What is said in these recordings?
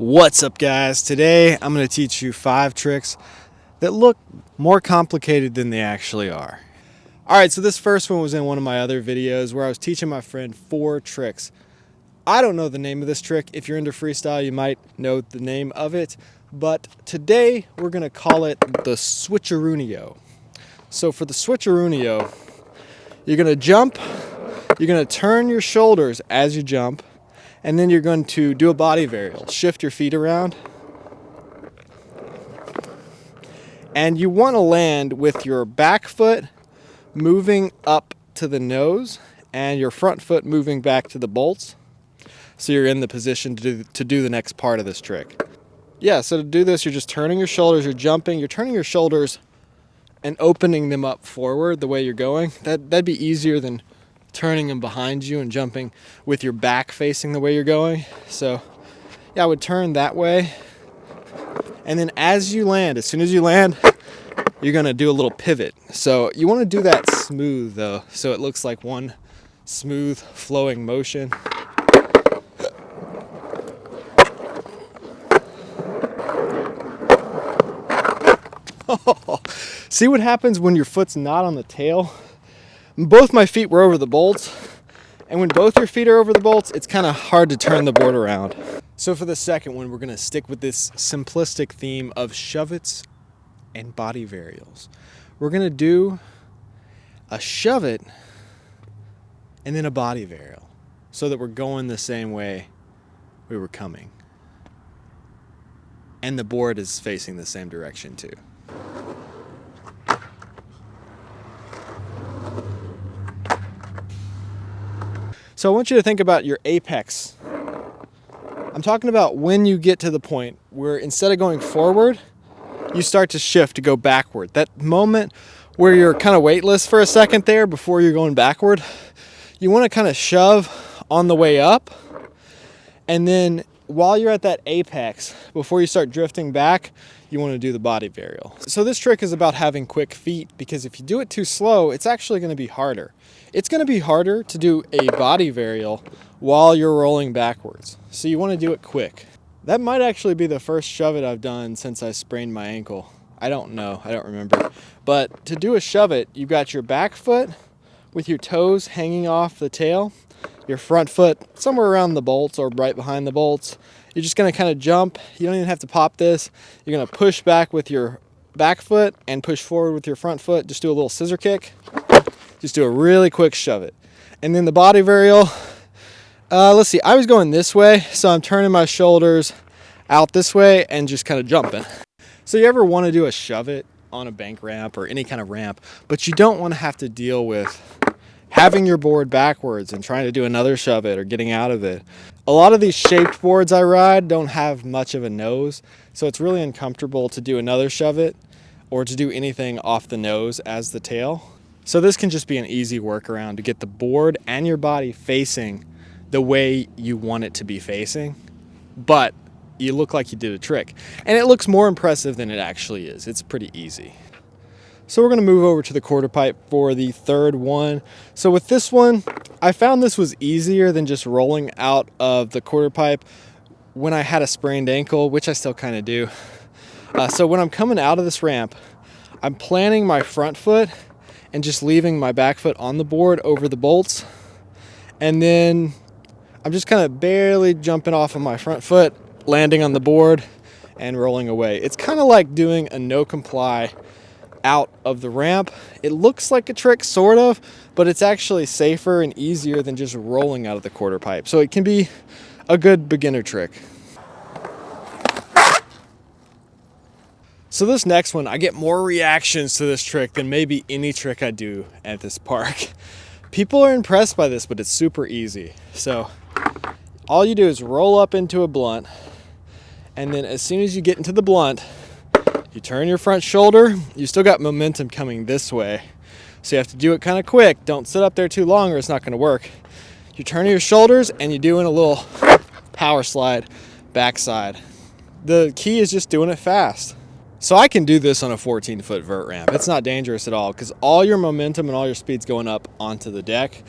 What's up, guys? Today I'm going to teach you 5 tricks that look more complicated than they actually are. Alright, so this first one was in one of my other videos where I was teaching my friend 4 tricks. I don't know the name of this trick. If you're into freestyle, you might know the name of it. But today we're going to call it the switcheroonio. So for the switcheroonio, you're going to jump, you're going to turn your shoulders as you jump, and then you're going to do a body varial. Shift your feet around. And you want to land with your back foot moving up to the nose and your front foot moving back to the bolts. So you're in the position to do the next part of this trick. Yeah, so to do this, you're just turning your shoulders, you're jumping, you're turning your shoulders and opening them up forward the way you're going. That'd be easier than turning them behind you and jumping with your back facing the way you're going. So yeah, I would turn that way. And then as you land, as soon as you land, you're gonna do a little pivot. So you wanna do that smooth though, so it looks like one smooth flowing motion. See what happens when your foot's not on the tail? Both my feet were over the bolts, and when both your feet are over the bolts, it's kind of hard to turn the board around. So for the second one, we're going to stick with this simplistic theme of shove-its and body varials. We're going to do a shove-it and then a body varial so that we're going the same way we were coming. And the board is facing the same direction too. So I want you to think about your apex. I'm talking about when you get to the point where instead of going forward, you start to shift to go backward. That moment where you're kind of weightless for a second there before you're going backward, you want to kind of shove on the way up. And then while you're at that apex, before you start drifting back, you want to do the body varial. So this trick is about having quick feet, because if you do it too slow, it's actually going to be harder. It's going to be harder to do a body varial while you're rolling backwards. So you want to do it quick. That might actually be the first shove it I've done since I sprained my ankle. I don't know, I don't remember. But to do a shove it, you've got your back foot with your toes hanging off the tail, your front foot somewhere around the bolts or right behind the bolts. You're just going to kind of jump. You don't even have to pop this. You're going to push back with your back foot and push forward with your front foot. Just do a little scissor kick. Just do a really quick shove it. And then the body varial, let's see, I was going this way, so I'm turning my shoulders out this way and just kind of jumping. So you ever want to do a shove it on a bank ramp or any kind of ramp, but you don't want to have to deal with having your board backwards and trying to do another shove it or getting out of it. A lot of these shaped boards I ride don't have much of a nose, so it's really uncomfortable to do another shove it or to do anything off the nose as the tail. So this can just be an easy workaround to get the board and your body facing the way you want it to be facing, but you look like you did a trick. And it looks more impressive than it actually is. It's pretty easy. So we're going to move over to the quarter pipe for the third one. So with this one, I found this was easier than just rolling out of the quarter pipe when I had a sprained ankle, which I still kind of do. So when I'm coming out of this ramp, I'm planting my front foot and just leaving my back foot on the board over the bolts. And then I'm just kind of barely jumping off of my front foot, landing on the board and rolling away. It's kind of like doing a no comply out of the ramp. It looks like a trick, sort of, but it's actually safer and easier than just rolling out of the quarter pipe. So it can be a good beginner trick. So this next one, I get more reactions to this trick than maybe any trick I do at this park. People are impressed by this, but it's super easy. So all you do is roll up into a blunt, and then as soon as you get into the blunt, you turn your front shoulder. You still got momentum coming this way, so you have to do it kind of quick. Don't sit up there too long or it's not going to work. You're turning your shoulders and you're doing a little power slide backside. The key is just doing it fast. So I can do this on a 14-foot vert ramp. It's not dangerous at all because all your momentum and all your speed's going up onto the deck.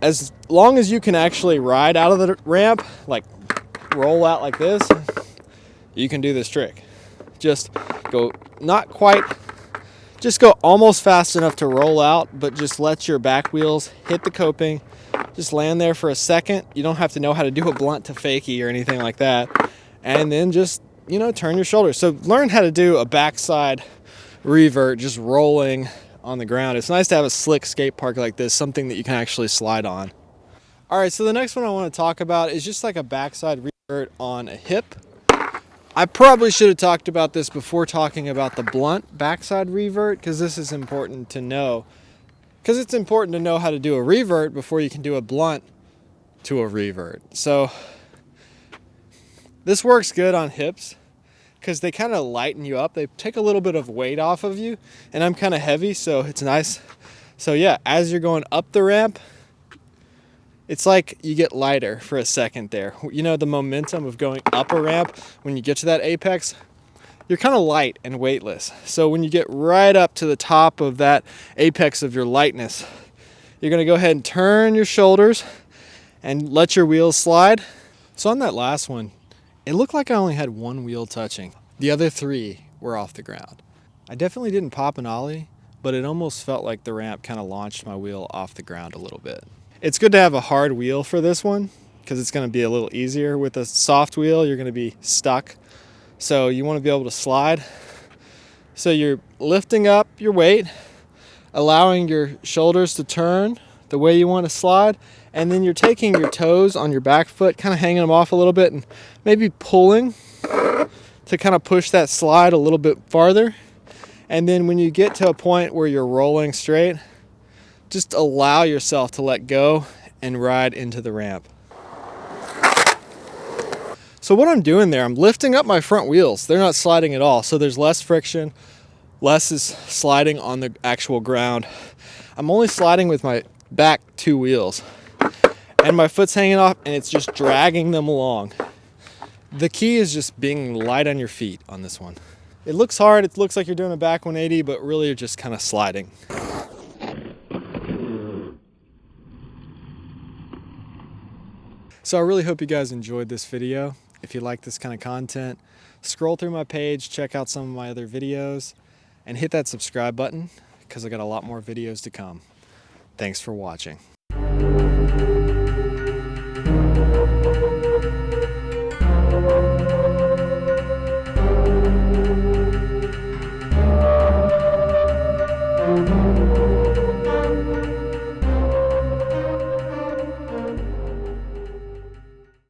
As long as you can actually ride out of the ramp, like roll out like this, you can do this trick. Just go not quite, just go almost fast enough to roll out, but just let your back wheels hit the coping. Just land there for a second. You don't have to know how to do a blunt to fakie or anything like that. And then just, you know, turn your shoulders. So learn how to do a backside revert, just rolling on the ground. It's nice to have a slick skate park like this, something that you can actually slide on. All right, so the next one I want to talk about is just like a backside revert on a hip. I probably should have talked about this before talking about the blunt backside revert, because this is important to know. Because it's important to know how to do a revert before you can do a blunt to a revert. So this works good on hips because they kind of lighten you up. They take a little bit of weight off of you, and I'm kind of heavy, so it's nice. So yeah, as you're going up the ramp, it's like you get lighter for a second there. You know, the momentum of going up a ramp, when you get to that apex, you're kind of light and weightless. So when you get right up to the top of that apex of your lightness, you're gonna go ahead and turn your shoulders and let your wheels slide. So on that last one, it looked like I only had one wheel touching. The other three were off the ground. I definitely didn't pop an ollie, but it almost felt like the ramp kind of launched my wheel off the ground a little bit. It's good to have a hard wheel for this one because it's gonna be a little easier. With a soft wheel, you're gonna be stuck. So you wanna be able to slide. So you're lifting up your weight, allowing your shoulders to turn the way you wanna slide, and then you're taking your toes on your back foot, kind of hanging them off a little bit and maybe pulling to kind of push that slide a little bit farther. And then when you get to a point where you're rolling straight, just allow yourself to let go and ride into the ramp. So what I'm doing there, I'm lifting up my front wheels. They're not sliding at all, so there's less friction, less is sliding on the actual ground. I'm only sliding with my back two wheels, and my foot's hanging off, and it's just dragging them along. The key is just being light on your feet on this one. It looks hard, it looks like you're doing a back 180, but really you're just kind of sliding. So I really hope you guys enjoyed this video. If you like this kind of content, scroll through my page, check out some of my other videos, and hit that subscribe button because I got a lot more videos to come. Thanks for watching.